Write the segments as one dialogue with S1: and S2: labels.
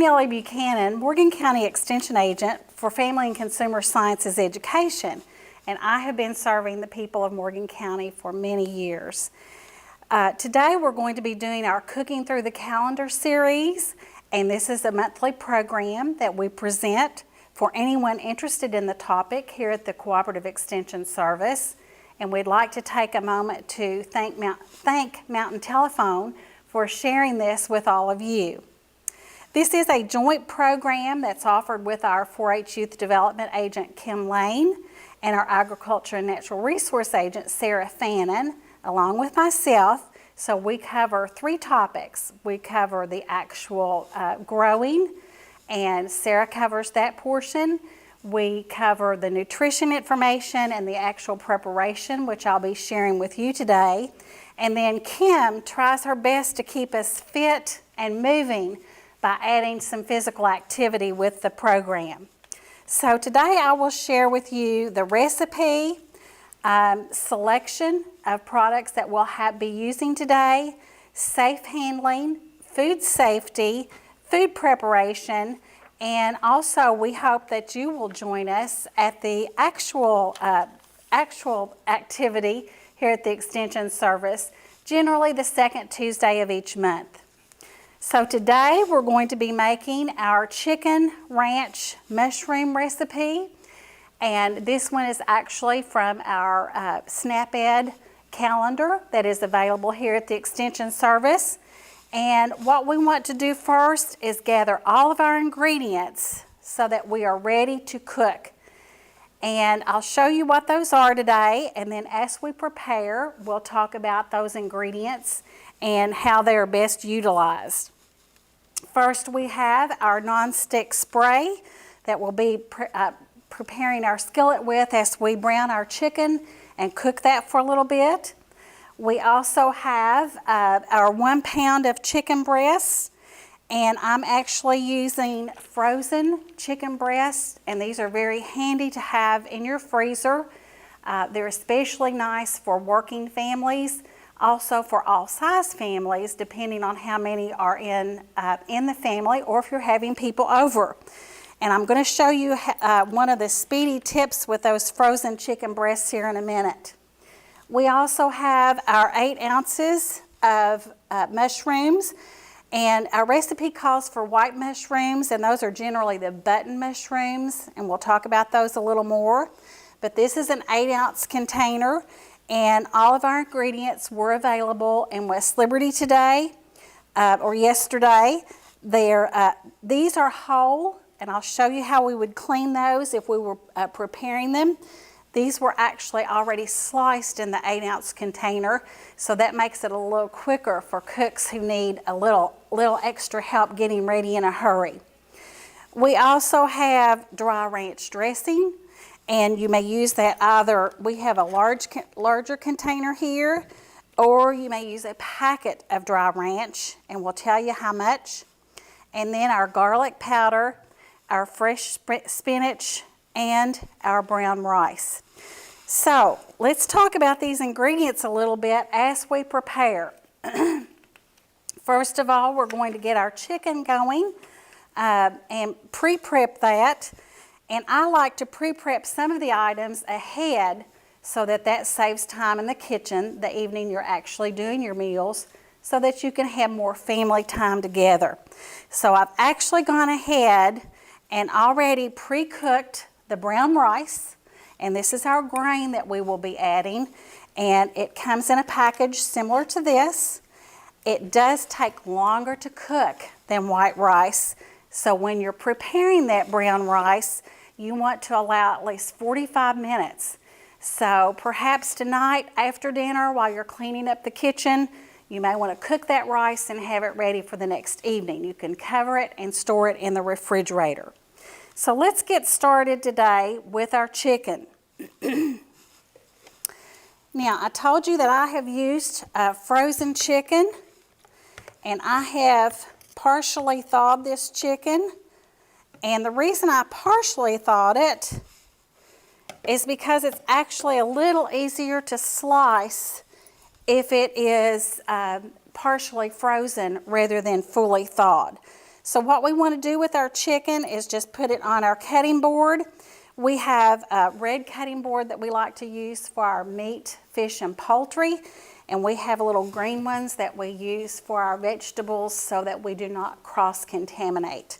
S1: Millie Buchanan, Morgan County Extension Agent for Family and Consumer Sciences Education, and I have been serving the people of Morgan County for many years. Today we're going to be doing our Cooking Through the Calendar series, and this is a monthly program that we present for anyone interested in the topic here at the Cooperative Extension Service. And we'd like to take a moment to thank Mountain Telephone for sharing this with all of you. This is a joint program that's offered with our 4-H Youth Development Agent Kim Lane and our Agriculture and Natural Resource Agent Sarah Fannin, along with myself. So we cover 3 topics. We cover the actual growing, and Sarah covers that portion. We cover the nutrition information and the actual preparation, which I'll be sharing with you today. And then Kim tries her best to keep us fit and moving by adding some physical activity with the program. So today I will share with you the recipe, selection of products that we'll be using today, safe handling, food safety, food preparation, and also we hope that you will join us at the actual activity here at the Extension Service, generally the second Tuesday of each month. So today we're going to be making our chicken ranch mushroom recipe, and this one is actually from our SNAP-Ed calendar that is available here at the Extension Service. And what we want to do first is gather all of our ingredients so that we are ready to cook. And I'll show you what those are today, and then as we prepare, we'll talk about those ingredients and how they are best utilized. First, we have our non-stick spray that we'll be preparing our skillet with as we brown our chicken and cook that for a little bit. We also have our 1 pound of chicken breasts, and I'm actually using frozen chicken breasts, and these are very handy to have in your freezer. They're especially nice for working families, also for all size families, depending on how many are in the family or if you're having people over. And I'm going to show you one of the speedy tips with those frozen chicken breasts here in a minute. We also have our 8 ounces of mushrooms, and our recipe calls for white mushrooms, and those are generally the button mushrooms, and we'll talk about those a little more. But this is an 8-ounce container, and all of our ingredients were available in West Liberty today or yesterday. These are whole, and I'll show you how we would clean those if we were preparing them. These were actually already sliced in the 8-ounce container, so that makes it a little quicker for cooks who need a little extra help getting ready in a hurry. We also have dry ranch dressing, and you may use that either, we have a larger container here, or you may use a packet of dry ranch, and we'll tell you how much. And then our garlic powder, our fresh spinach, and our brown rice. So let's talk about these ingredients a little bit as we prepare. First of all, we're going to get our chicken going and pre-prep that. And I like to pre-prep some of the items ahead so that saves time in the kitchen the evening you're actually doing your meals, so that you can have more family time together. So I've actually gone ahead and already pre-cooked the brown rice, and this is our grain that we will be adding, and it comes in a package similar to this. It does take longer to cook than white rice, so when you're preparing that brown rice, you want to allow at least 45 minutes. So perhaps tonight after dinner, while you're cleaning up the kitchen, you may want to cook that rice and have it ready for the next evening. You can cover it and store it in the refrigerator. So let's get started today with our chicken. Now, I told you that I have used frozen chicken, and I have partially thawed this chicken. And the reason I partially thawed it is because it's actually a little easier to slice if it is partially frozen rather than fully thawed. So what we want to do with our chicken is just put it on our cutting board. We have a red cutting board that we like to use for our meat, fish, and poultry. And we have little green ones that we use for our vegetables so that we do not cross-contaminate.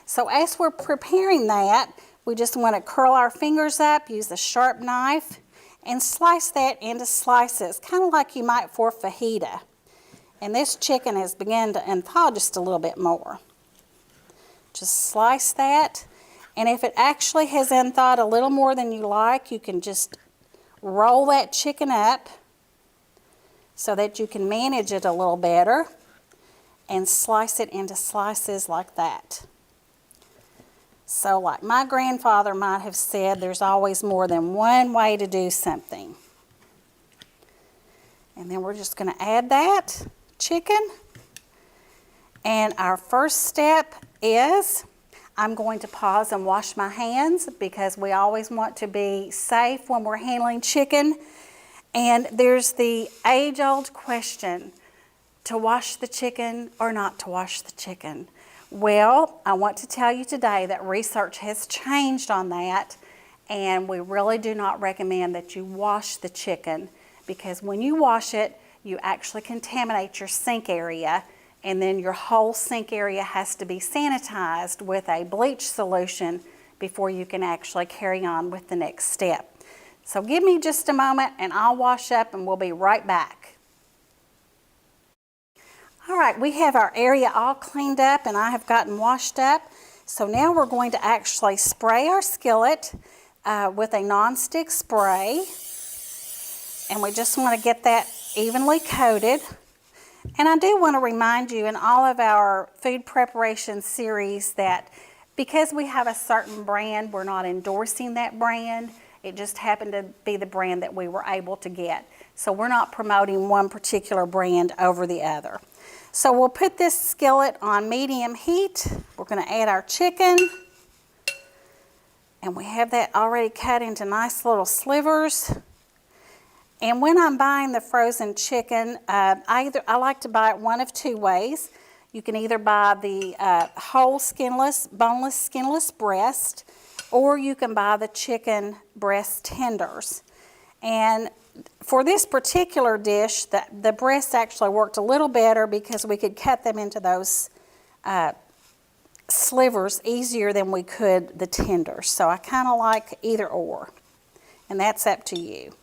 S1: So as we're preparing that, we just want to curl our fingers up, use a sharp knife, and slice that into slices, kind of like you might for fajita. And this chicken has begun to unthaw just a little bit more. Just slice that, and if it actually has unthawed a little more than you like, you can just roll that chicken up so that you can manage it a little better and slice it into slices like that. So like my grandfather might have said, there's always more than one way to do something. And then we're just going to add that chicken. And our first step is I'm going to pause and wash my hands because we always want to be safe when we're handling chicken. And there's the age-old question, to wash the chicken or not to wash the chicken. Well, I want to tell you today that research has changed on that, and we really do not recommend that you wash the chicken, because when you wash it, you actually contaminate your sink area, and then your whole sink area has to be sanitized with a bleach solution before you can actually carry on with the next step. So give me just a moment and I'll wash up and we'll be right back. All right, we have our area all cleaned up and I have gotten washed up. So now we're going to actually spray our skillet with a non-stick spray. And we just want to get that evenly coated. And I do want to remind you in all of our food preparation series that because we have a certain brand, we're not endorsing that brand. It just happened to be the brand that we were able to get. So we're not promoting one particular brand over the other. So we'll put this skillet on medium heat. We're going to add our chicken. And we have that already cut into nice little slivers. And when I'm buying the frozen chicken, I like to buy it one of two ways. You can either buy the whole skinless, boneless, skinless breast, or you can buy the chicken breast tenders. And for this particular dish, the breasts actually worked a little better because we could cut them into those slivers easier than we could the tenders. So I kind of like either or, and that's up to you.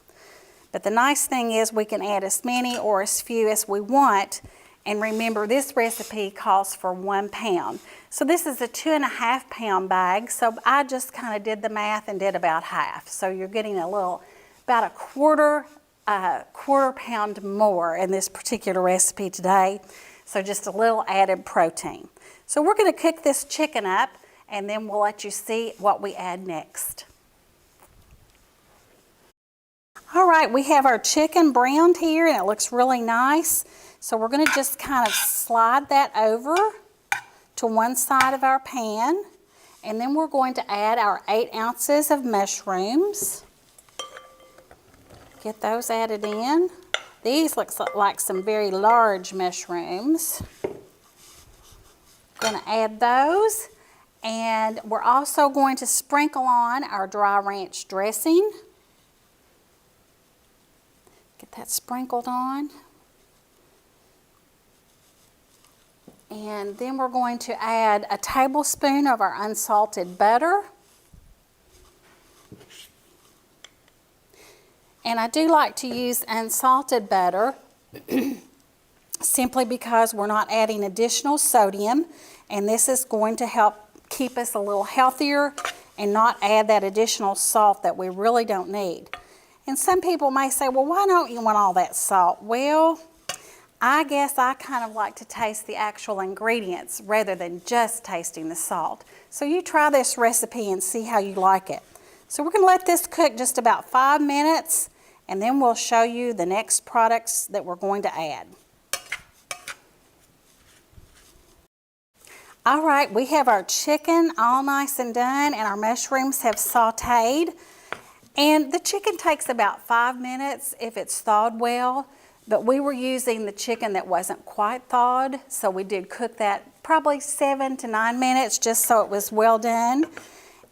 S1: But the nice thing is we can add as many or as few as we want. And remember, this recipe calls for 1 pound. So this is a 2.5 pound bag. So I just kind of did the math and did about half. So you're getting about a quarter pound more in this particular recipe today. So just a little added protein. So we're going to cook this chicken up and then we'll let you see what we add next. All right, we have our chicken browned here and it looks really nice. So we're going to just kind of slide that over to one side of our pan. And then we're going to add our 8 ounces of mushrooms. Get those added in. These look like some very large mushrooms. Going to add those. And we're also going to sprinkle on our dry ranch dressing. Get that sprinkled on. And then we're going to add a tablespoon of our unsalted butter. And I do like to use unsalted butter simply because we're not adding additional sodium, and this is going to help keep us a little healthier and not add that additional salt that we really don't need. And some people may say, well, why don't you want all that salt? Well, I guess I kind of like to taste the actual ingredients rather than just tasting the salt. So you try this recipe and see how you like it. So we're going to let this cook just about 5 minutes, and then we'll show you the next products that we're going to add. All right, we have our chicken all nice and done, and our mushrooms have sauteed. And the chicken takes about 5 minutes if it's thawed well. but we were using the chicken that wasn't quite thawed, so we did cook that probably 7 to 9 minutes just so it was well done.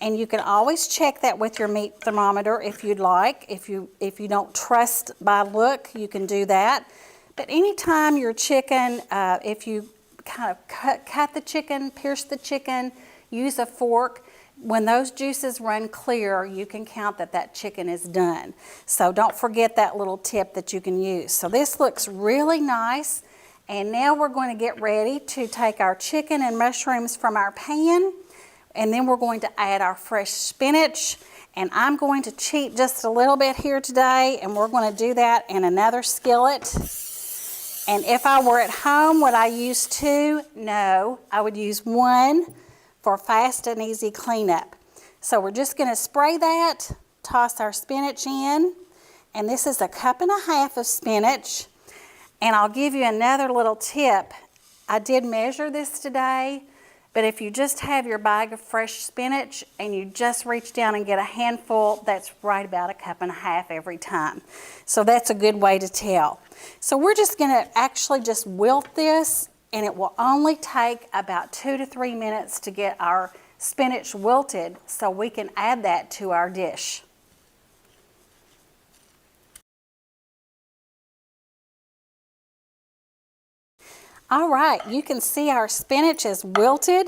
S1: And you can always check that with your meat thermometer if you'd like. If you don't trust by look, you can do that. But anytime your chicken, if you kind of cut the chicken, pierce the chicken, use a fork, when those juices run clear, you can count that that chicken is done. So don't forget that little tip that you can use. So this looks really nice. And now we're going to get ready to take our chicken and mushrooms from our pan. And then we're going to add our fresh spinach. And I'm going to cheat just a little bit here today. And we're going to do that in another skillet. And if I were at home, would I use 2? No, I would use 1. For fast and easy cleanup. So we're just going to spray that, toss our spinach in, and this is 1.5 cups of spinach. And I'll give you another little tip. I did measure this today, but if you just have your bag of fresh spinach and you just reach down and get a handful, that's right about 1.5 cups every time. So that's a good way to tell. So we're just going to actually just wilt this, and it will only take about 2 to 3 minutes to get our spinach wilted so we can add that to our dish. All right, you can see our spinach is wilted,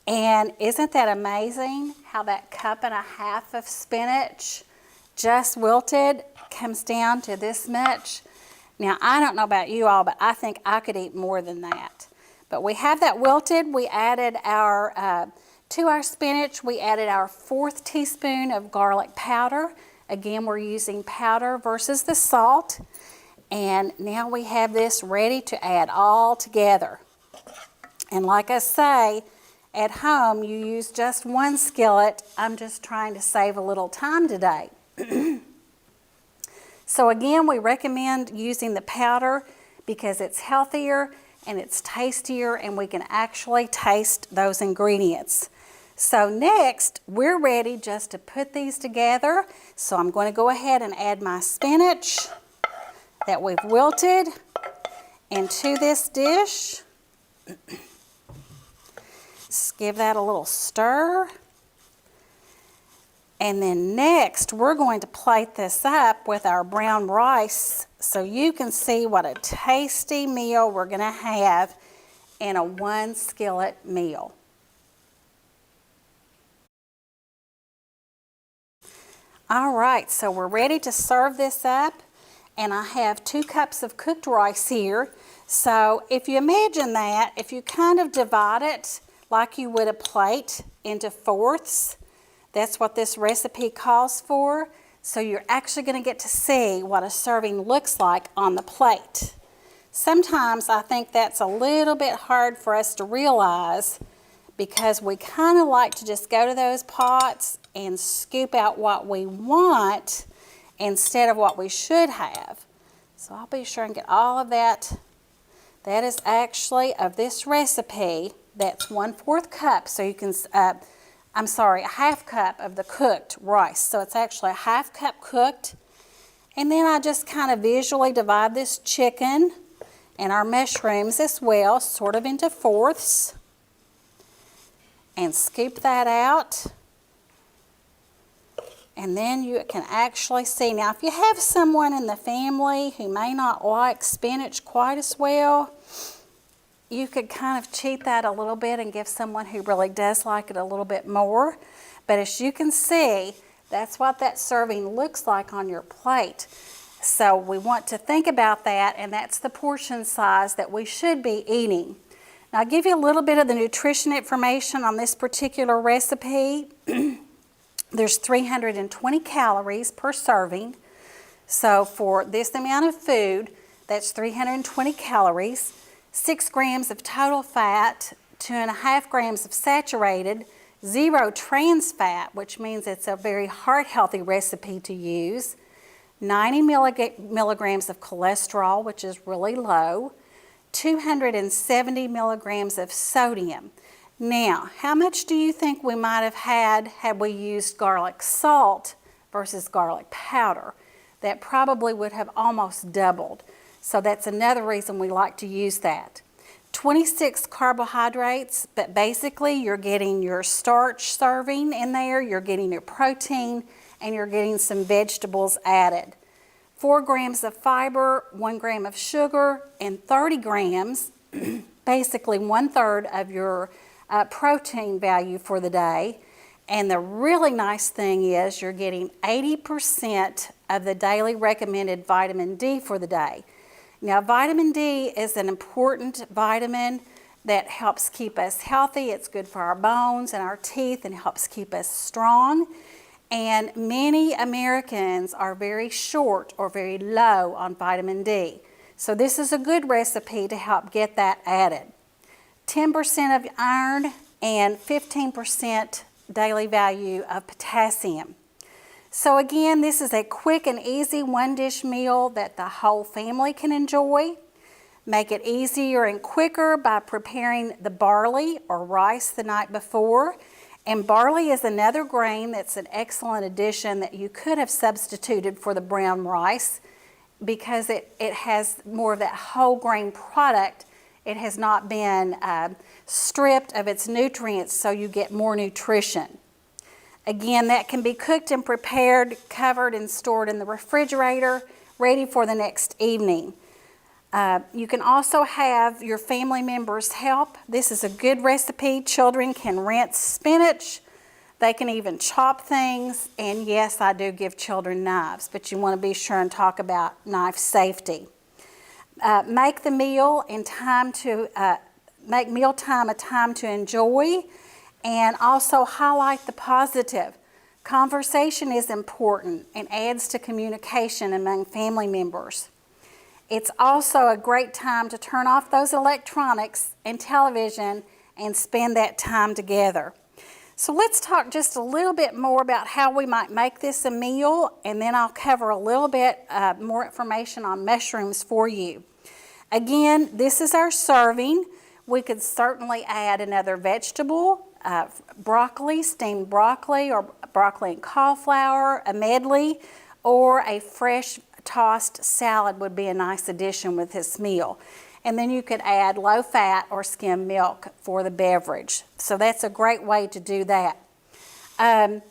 S1: and isn't that amazing how that 1.5 cups of spinach just wilted comes down to this much? Now, I don't know about you all, but I think I could eat more than that. But we have that wilted. We added to our spinach, we added our 4th teaspoon of garlic powder. Again, we're using powder versus the salt. And now we have this ready to add all together. And like I say, at home, you use just 1 skillet. I'm just trying to save a little time today. So again, we recommend using the powder because it's healthier and it's tastier, and we can actually taste those ingredients. So next, we're ready just to put these together. So I'm going to go ahead and add my spinach that we've wilted into this dish. Just give that a little stir. And then next, we're going to plate this up with our brown rice so you can see what a tasty meal we're going to have in a 1 skillet meal. All right, so we're ready to serve this up, and I have 2 cups of cooked rice here. So if you imagine that, if you kind of divide it like you would a plate into 4ths, that's what this recipe calls for. So you're actually going to get to see what a serving looks like on the plate. Sometimes I think that's a little bit hard for us to realize because we kind of like to just go to those pots and scoop out what we want instead of what we should have. So I'll be sure and get all of that. That is actually of this recipe, that's 1/4 cup. So you can, I'm sorry, 1/2 cup of the cooked rice. So it's actually 1/2 cup cooked. And then I just kind of visually divide this chicken and our mushrooms as well, sort of into 4ths. And scoop that out. And then you can actually see. Now, if you have someone in the family who may not like spinach quite as well, you could kind of cheat that a little bit and give someone who really does like it a little bit more. But as you can see, that's what that serving looks like on your plate. So we want to think about that, and that's the portion size that we should be eating. Now, I'll give you a little bit of the nutrition information on this particular recipe. There's 320 calories per serving. So for this amount of food, that's 320 calories. 6 grams of total fat, 2.5 grams of saturated, 0 trans fat, which means it's a very heart-healthy recipe to use, 90 milligrams of cholesterol, which is really low, 270 milligrams of sodium. Now, how much do you think we might have had we used garlic salt versus garlic powder? That probably would have almost doubled. So that's another reason we like to use that. 26 carbohydrates, but basically you're getting your starch serving in there, you're getting your protein, and you're getting some vegetables added. 4 grams of fiber, 1 gram of sugar, and 30 grams, basically 1/3 of your protein value for the day. And the really nice thing is you're getting 80% of the daily recommended vitamin D for the day. Now, vitamin D is an important vitamin that helps keep us healthy. It's good for our bones and our teeth and helps keep us strong. And many Americans are very short or very low on vitamin D. So this is a good recipe to help get that added. 10% of iron and 15% daily value of potassium. So again, this is a quick and easy one-dish meal that the whole family can enjoy. Make it easier and quicker by preparing the barley or rice the night before. And barley is another grain that's an excellent addition that you could have substituted for the brown rice because it has more of that whole grain product. It has not been stripped of its nutrients, so you get more nutrition. Again, that can be cooked and prepared, covered and stored in the refrigerator, ready for the next evening. You can also have your family members help. This is a good recipe. Children can rinse spinach. They can even chop things. And yes, I do give children knives, but you want to be sure and talk about knife safety. Make the meal in time to make mealtime a time to enjoy, and also highlight the positive. Conversation is important and adds to communication among family members. It's also a great time to turn off those electronics and television and spend that time together. So let's talk just a little bit more about how we might make this a meal, and then I'll cover a little bit more information on mushrooms for you. Again, this is our serving. We could certainly add another vegetable, broccoli, steamed broccoli, or broccoli and cauliflower, a medley, or a fresh tossed salad would be a nice addition with this meal. And then you could add low-fat or skim milk for the beverage. So that's a great way to do that, to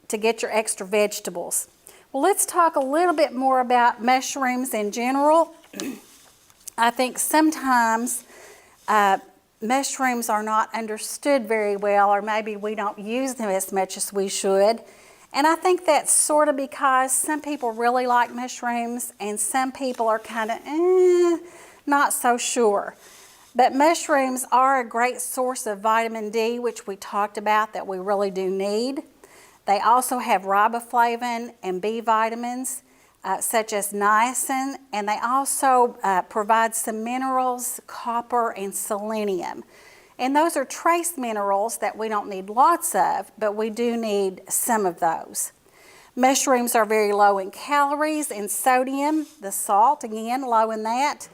S1: get your extra vegetables. Well, let's talk a little bit more about mushrooms in general. I think sometimes mushrooms are not understood very well, or maybe we don't use them as much as we should. And I think that's sort of because some people really like mushrooms and some people are kind of not so sure. But mushrooms are a great source of vitamin D, which we talked about that we really do need. They also have riboflavin and B vitamins, such as niacin, and they also provide some minerals, copper and selenium. And those are trace minerals that we don't need lots of, but we do need some of those. Mushrooms are very low in calories and sodium, the salt, again, low in that.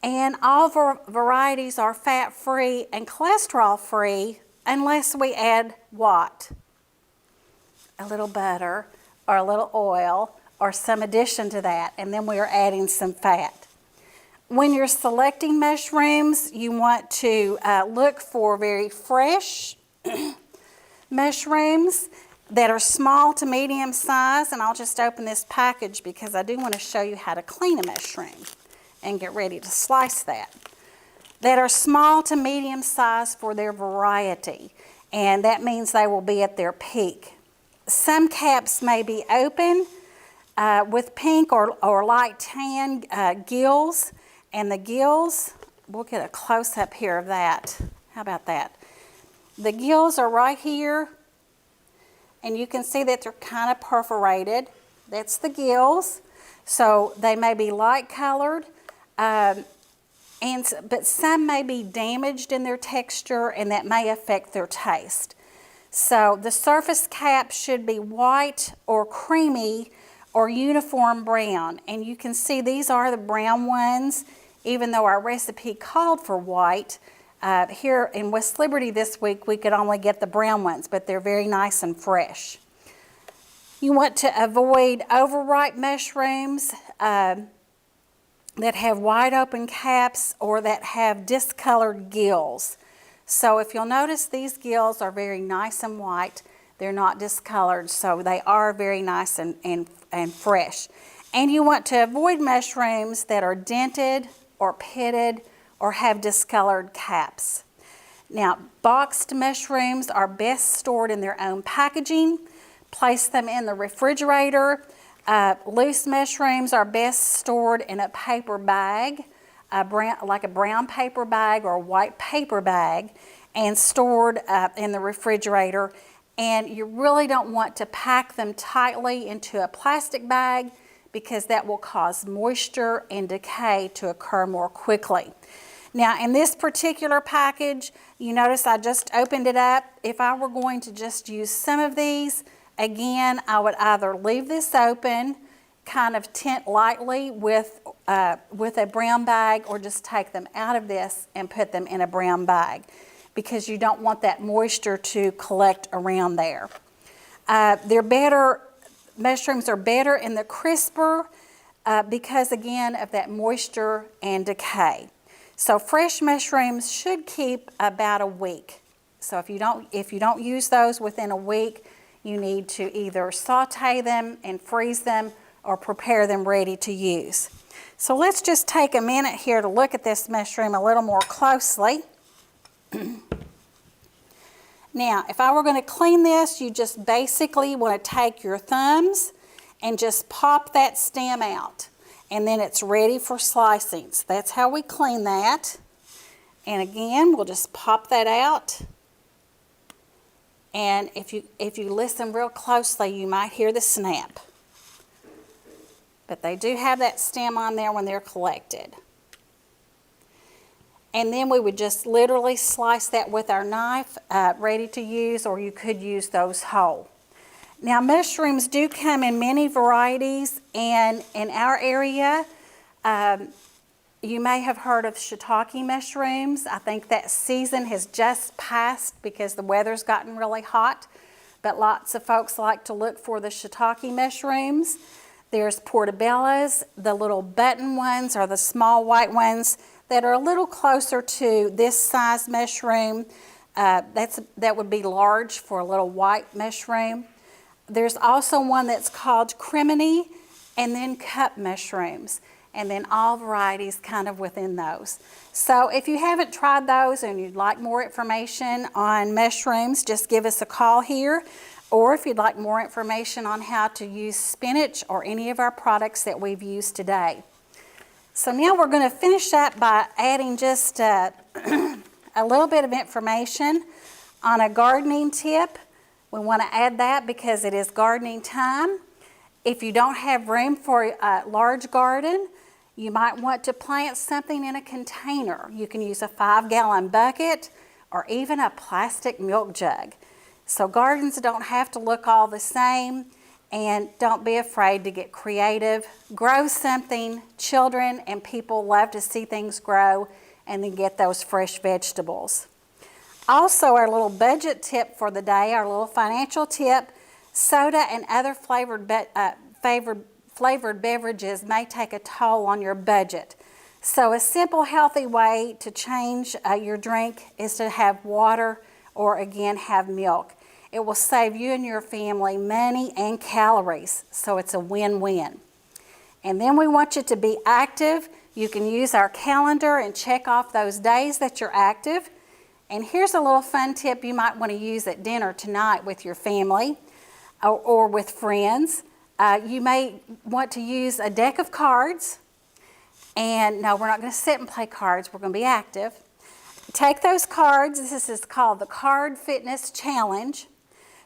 S1: And all varieties are fat-free and cholesterol-free unless we add what? A little butter or a little oil or some addition to that, and then we are adding some fat. When you're selecting mushrooms, you want to look for very fresh mushrooms that are small to medium size, and I'll just open this package because I do want to show you how to clean a mushroom and get ready to slice that. That are small to medium size for their variety, and that means they will be at their peak. Some caps may be open with pink or light tan gills. And the gills, we'll get a close-up here of that. How about that? The gills are right here, and you can see that they're kind of perforated. That's the gills. So they may be light-colored, but some may be damaged in their texture, and that may affect their taste. So the surface cap should be white or creamy or uniform brown. And you can see these are the brown ones, even though our recipe called for white. Here in West Liberty this week, we could only get the brown ones, but they're very nice and fresh. You want to avoid overripe mushrooms. that have wide open caps or that have discolored gills. So if you'll notice, these gills are very nice and white. They're not discolored, so they are very nice and fresh. And you want to avoid mushrooms that are dented or pitted or have discolored caps. Now, boxed mushrooms are best stored in their own packaging. Place them in the refrigerator. Loose mushrooms are best stored in a paper bag, like a brown paper bag or a white paper bag, and stored in the refrigerator. And you really don't want to pack them tightly into a plastic bag because that will cause moisture and decay to occur more quickly. Now, in this particular package, you notice I just opened it up. If I were going to just use some of these, again, I would either leave this open, kind of tint lightly with a brown bag, or just take them out of this and put them in a brown bag because you don't want that moisture to collect around there. Mushrooms are better in the crisper because, again, of that moisture and decay. So fresh mushrooms should keep about a week. So if you don't use those within a week, you need to either saute them and freeze them or prepare them ready to use. So let's just take a minute here to look at this mushroom a little more closely. Now, if I were going to clean this, you just basically want to take your thumbs and just pop that stem out. And then it's ready for slicing. So that's how we clean that. And again, we'll just pop that out. And if you listen real closely, you might hear the snap. But they do have that stem on there when they're collected. And then we would just literally slice that with our knife, ready to use, or you could use those whole. Now, mushrooms do come in many varieties, and in our area, you may have heard of shiitake mushrooms. I think that season has just passed because the weather's gotten really hot, but lots of folks like to look for the shiitake mushrooms. There's portobellos, the little button ones or the small white ones that are a little closer to this size mushroom. That would be large for a little white mushroom. There's also one that's called crimini, and then cup mushrooms, and then all varieties kind of within those. So if you haven't tried those and you'd like more information on mushrooms, just give us a call here. Or if you'd like more information on how to use spinach or any of our products that we've used today. So now we're going to finish up by adding just a little bit of information on a gardening tip. We want to add that because it is gardening time. If you don't have room for a large garden, you might want to plant something in a container. You can use a 5-gallon bucket or even a plastic milk jug. So gardens don't have to look all the same, and don't be afraid to get creative. Grow something. Children and people love to see things grow and then get those fresh vegetables. Also, our little budget tip for the day, our little financial tip, soda and other flavored beverages may take a toll on your budget. So a simple, healthy way to change your drink is to have water or, again, have milk. It will save you and your family money and calories, so it's a win-win. And then we want you to be active. You can use our calendar and check off those days that you're active. And here's a little fun tip you might want to use at dinner tonight with your family or with friends. You may want to use a deck of cards. And no, we're not going to sit and play cards. We're going to be active. Take those cards. This is called the Card Fitness Challenge.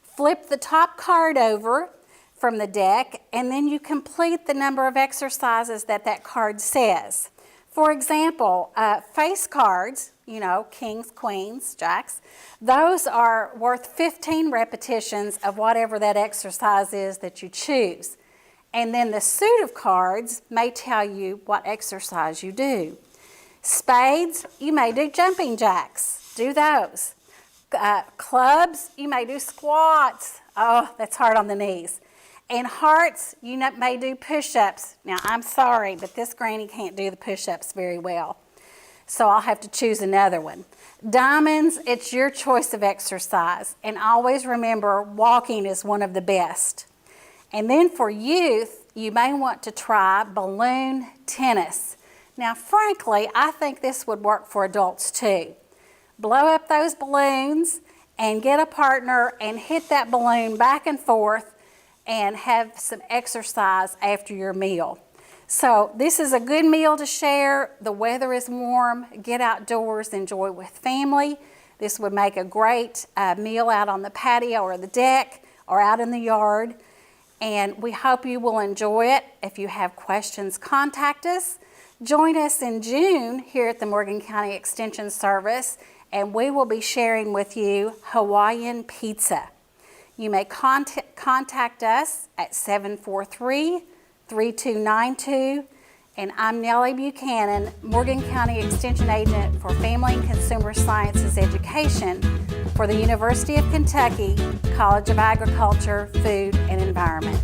S1: Flip the top card over from the deck, and then you complete the number of exercises that card says. For example, face cards, you know, kings, queens, jacks, those are worth 15 repetitions of whatever that exercise is that you choose. And then the suit of cards may tell you what exercise you do. Spades, you may do jumping jacks. Do those. Clubs, you may do squats. Oh, that's hard on the knees. And hearts, you may do push-ups. Now, I'm sorry, but this granny can't do the push-ups very well, so I'll have to choose another one. Diamonds, it's your choice of exercise, and always remember, walking is one of the best. And then for youth, you may want to try balloon tennis. Now, frankly, I think this would work for adults too. Blow up those balloons and get a partner and hit that balloon back and forth and have some exercise after your meal. So this is a good meal to share. The weather is warm. Get outdoors, enjoy with family. This would make a great meal out on the patio or the deck or out in the yard. And we hope you will enjoy it. If you have questions, contact us. Join us in June here at the Morgan County Extension Service, and we will be sharing with you Hawaiian pizza. You may contact us at 743-3292, and I'm Nellie Buchanan, Morgan County Extension Agent for Family and Consumer Sciences Education for the University of Kentucky College of Agriculture, Food, and Environment.